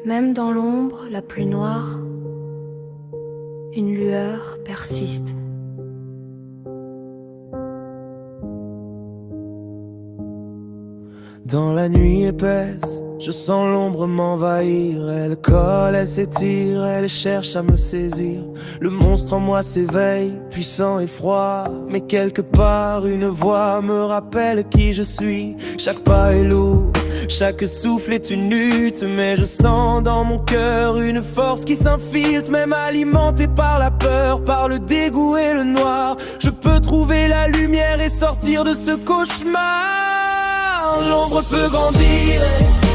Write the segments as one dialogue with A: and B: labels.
A: Même dans l'ombre la plus noire, une lueur persiste.
B: Dans la nuit épaisse, je sens l'ombre m'envahir. Elle colle, elle s'étire, elle cherche à me saisir. Le monstre en moi s'éveille, puissant et froid. Mais quelque part, une voix me rappelle qui je suis. Chaque pas est lourd, chaque souffle est une lutte. Mais je sens dans mon cœur une force qui s'infiltre. Même alimentée par la peur, par le dégoût et le noir, je peux trouver la lumière et sortir de ce cauchemar. L'ombre peut grandir,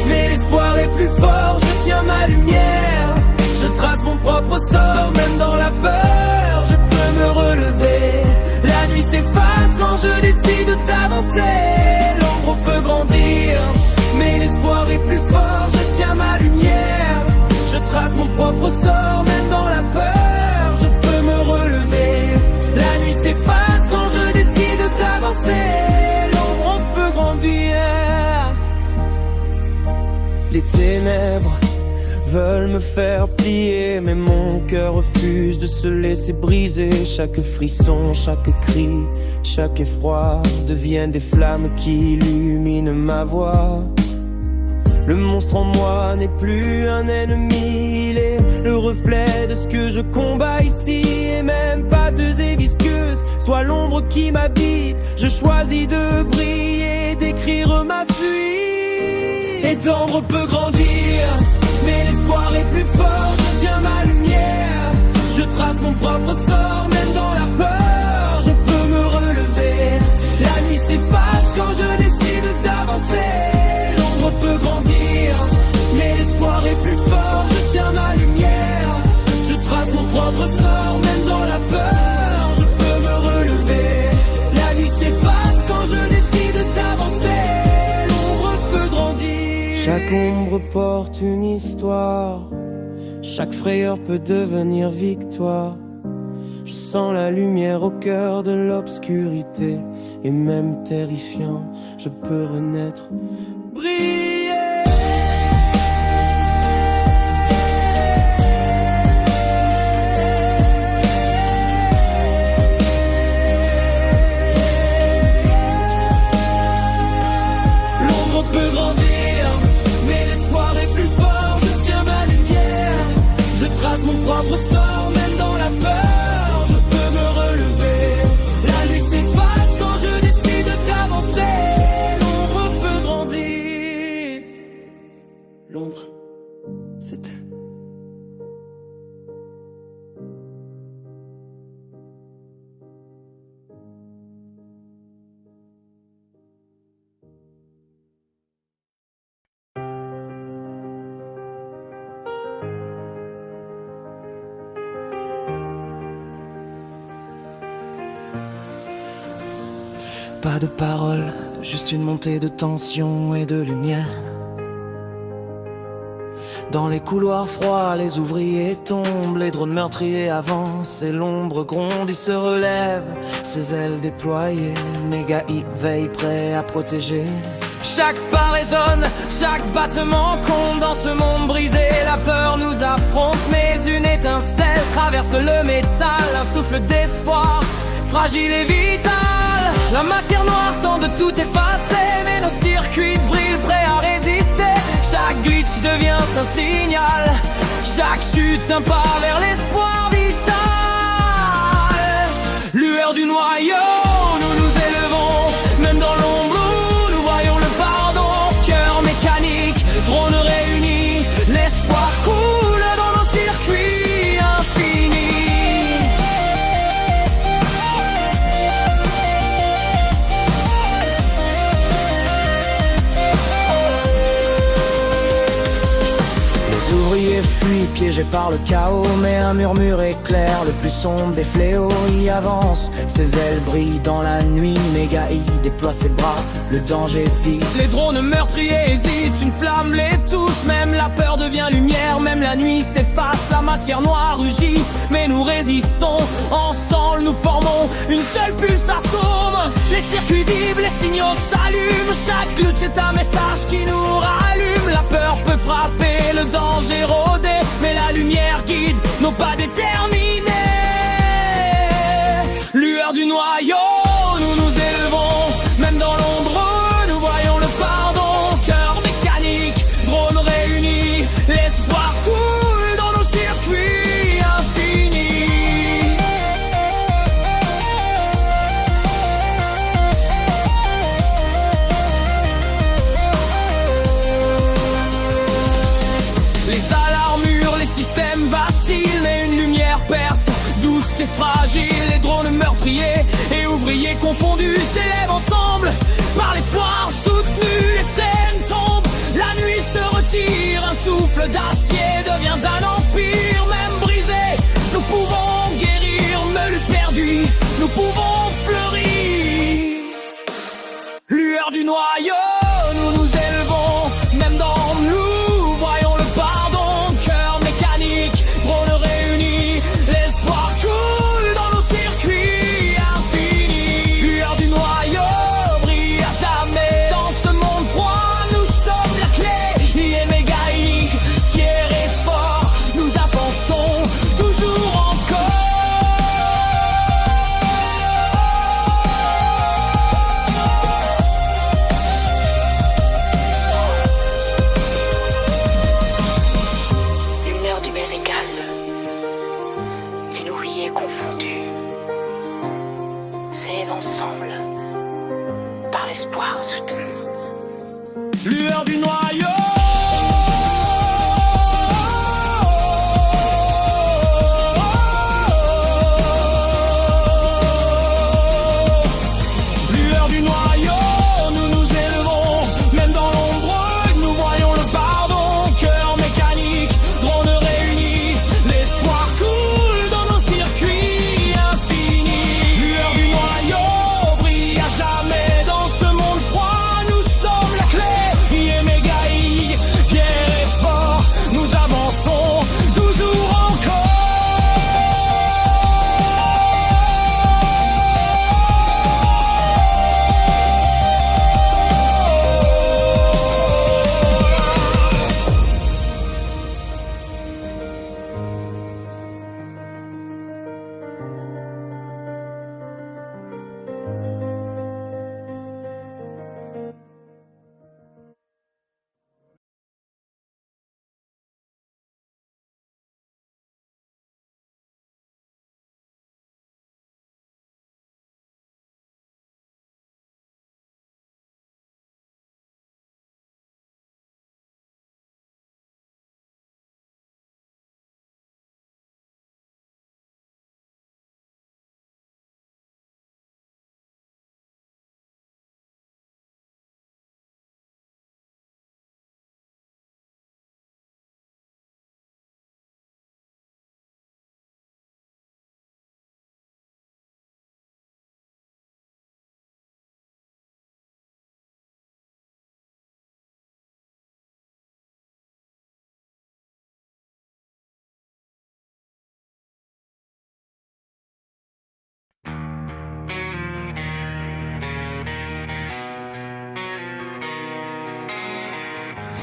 B: mais l'espoir est plus fort. Je tiens ma lumière, je trace mon propre sort. Même dans la peur, je peux me relever. La nuit s'efface quand je décide d'avancer. L'ombre peut grandir, mais l'espoir est plus fort. Je tiens ma lumière, je trace mon propre sort. Même dans la peur, je peux me relever. La nuit s'efface quand je décide d'avancer. L'ombre peut grandir. Les ténèbres veulent me faire plier, mais mon cœur refuse de se laisser briser. Chaque frisson, chaque cri, chaque effroi deviennent des flammes qui illuminent ma voie. Le monstre en moi n'est plus un ennemi, il est le reflet de ce que je combats ici. Et même pâteuse et visqueuse soit l'ombre qui m'habite, je choisis de briller, d'écrire ma fuite. Et d'ombre peut grandir, mais l'espoir est plus fort. Je tiens ma lumière, je trace mon propre sort. Même dans la peur, je peux me relever. La nuit s'efface quand je décide d'avancer. L'ombre peut grandir, mais l'espoir est plus fort. Je tiens ma lumière, je trace mon propre sort. Même dans la peur, je peux me relever. La nuit s'efface quand je décide d'avancer. L'ombre peut grandir. Chaque ombre porte une histoire, chaque frayeur peut devenir victoire. Je sens la lumière au cœur de l'obscurité, et même terrifiant, je peux renaître, briller. L'ombre peut grandir, mon propre sort. Même dans la peur, je peux me relever. La nuit s'efface quand je décide d'avancer. L'ombre peut grandir. L'ombre, c'était... Pas de paroles, juste une montée de tension et de lumière. Dans les couloirs froids, les ouvriers tombent, les drones meurtriers avancent et l'ombre gronde, il se relève, ses ailes déployées. Mégaï veille prêt à protéger. Chaque pas résonne, chaque battement compte. Dans ce monde brisé, la peur nous affronte. Mais une étincelle traverse le métal, un souffle d'espoir, fragile et vital. La matière noire tente de tout effacer, mais nos circuits brillent prêts à résister. Chaque glitch devient un signal, chaque chute un pas vers l'espoir vital. Lueur du noyau, nous nous élevons, même dans l'ombre où nous voyons le pardon. Cœur mécanique, drones réunis, l'espoir coule dans nos circuits infinis. Ouvriers fuient, piégés par le chaos, mais un murmure éclaire le plus sombre des fléaux. Y avance, ses ailes brillent dans la nuit. Mégaï déploie ses bras, le danger vit. Les drones meurtriers hésitent, une flamme les touche. Même la peur devient lumière, même la nuit s'efface. La matière noire rugit, mais nous résistons. Ensemble nous formons une seule pulsation. Les circuits vibrent, les signaux s'allument. Chaque glitch est un message qui nous rallume. La peur peut frapper, le danger nos pas déterminés. Lueur du noyau, nous nous élevons, même dans l'ombre, nous voyons le pardon. Cœur mécanique, drone réunis, l'espoir coule dans nos circuits infinis. Les alarmes hurlent, les systèmes vacillent, mais une lumière perce, douce et fragile. Les drones meurtriers et ouvriers confondus s'élèvent ensemble par l'espoir soutenu. Les scènes tombent, la nuit se retire, un souffle d'acier devient un empire. Même brisé, nous pouvons guérir, meule perdue, nous pouvons fleurir. Lueur du noyau, nous nous élevons, même dans nous voyons le pardon. Cœur mécanique, drone réunis, l'espoir coule dans nos circuits infinis. Lueur du noyau, brille à jamais dans ce monde froid, nous sommes la clé. I est mégaïque, fier et fort, nous avançons toujours encore.
A: Lumière du Bérégal, les ouvriers confondus s'élèvent ensemble par l'espoir soutenu.
B: Lueur du noyau. Lueur du noyau, nous nous élevons, même dans l'ombre, nous voyons le pardon. Cœur mécanique, drone réunis, l'espoir coule dans nos circuits infinis. Lueur du noyau, brille à jamais dans ce monde froid, nous sommes la clé. I est mégaïque, fier et fort, nous avançons toujours encore.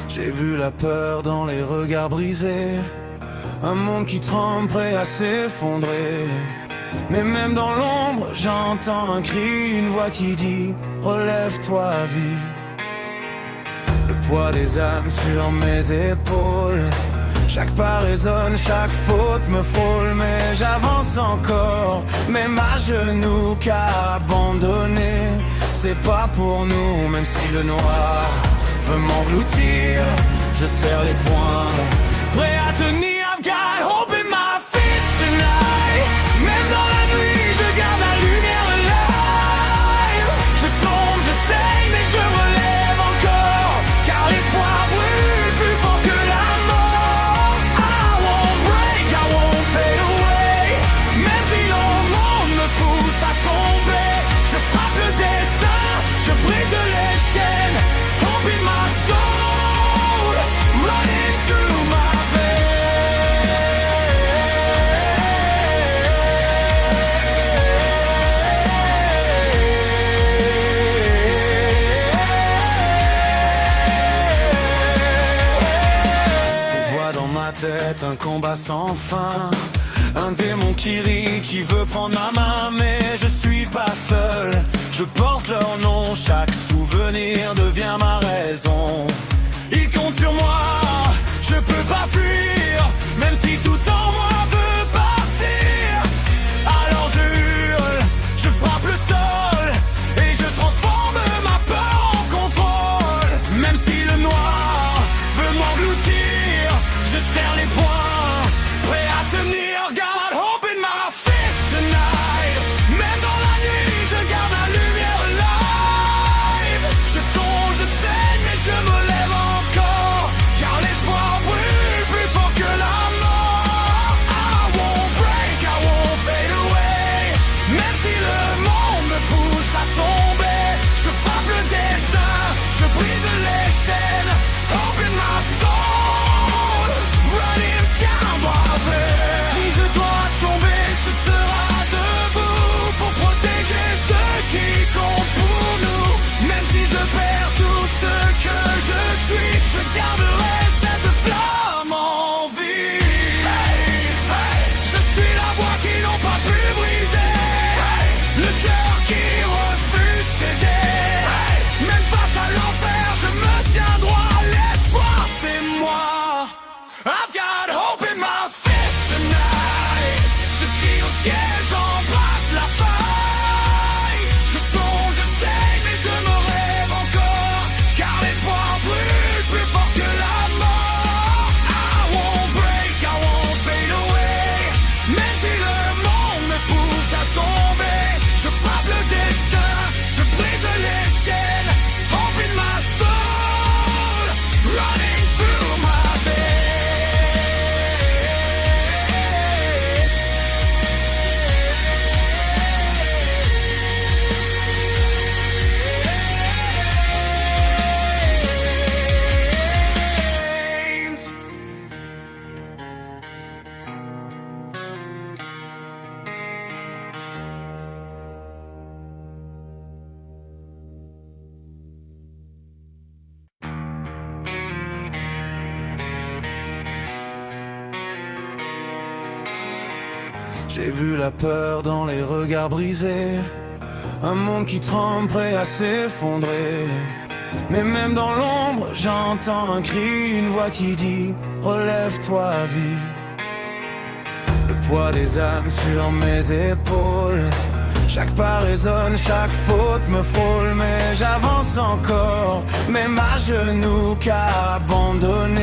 C: J'ai vu la peur dans les regards brisés, un monde qui tremble prêt à s'effondrer. Mais même dans l'ombre, j'entends un cri, une voix qui dit « Relève-toi, vie ». Le poids des âmes sur mes épaules, chaque pas résonne, chaque faute me frôle. Mais j'avance encore, même à genoux, qu'à abandonner, c'est pas pour nous. Même si le noir veut m'engloutir, je serre les poings, prêt à tenir. I've got hope in my fist tonight. Même dans la nuit, je garde la lumière alive. Je tombe, je saigne, mais je me relève encore, car l'espoir brûle plus fort que la mort. I won't break, I won't fade away. Même si le monde me pousse à tomber, je frappe le destin, je brise les chaînes. Hope in my soul, running through my veins. tête, un combat sans fin. Un démon qui rit, qui veut prendre ma main, mais je suis pas seul. Je porte leur nom, chaque souvenir devient ma raison. Ils comptent sur moi, je peux pas fuir, même si tout en moi veut partir. Alors je hurle, je frappe le sol, et je transforme ma peur en contrôle. Même si le noir veut m'engloutir, je serre les poings, prêt à tenir. Got hope in my fist tonight. Même dans la nuit, je garde la lumière alive. Je tombe, je saigne, mais je me lève encore, car l'espoir brûle plus fort que la mort. I won't break, I won't fade away. Même si le monde me pousse à tomber, je frappe le destin, je brise les chaînes. Hope in my soul, running down my veins. Si je dois tomber, ce sera debout pour protéger ceux qui comptent pour nous. Même si je perds tout ce que je suis, je garderai cette flamme en vie. Hey, hey, je suis la voix qu'ils n'ont pas pu briser. Hey, le cœur qui refuse céder. Hey, même face à l'enfer, je me tiens droit. L'espoir, c'est moi. I've got hope in my fist tonight. Je tire au ciel, j'embrasse la faille. Je tombe, je saigne, mais je me rêve encore, car l'espoir brûle plus fort que la mort. I won't break, I won't fade away. Même si le monde me pousse à tomber, je frappe le destin, je brise les chaînes. Hope in my soul, running through my veins. J'ai vu la peur dans les regards brisés, un monde qui tremble prêt à s'effondrer. Mais même dans l'ombre, j'entends un cri, une voix qui dit: relève-toi, vie. Le poids des âmes sur mes épaules, chaque pas résonne, chaque faute me frôle. Mais j'avance encore, même à genoux qu'à abandonner.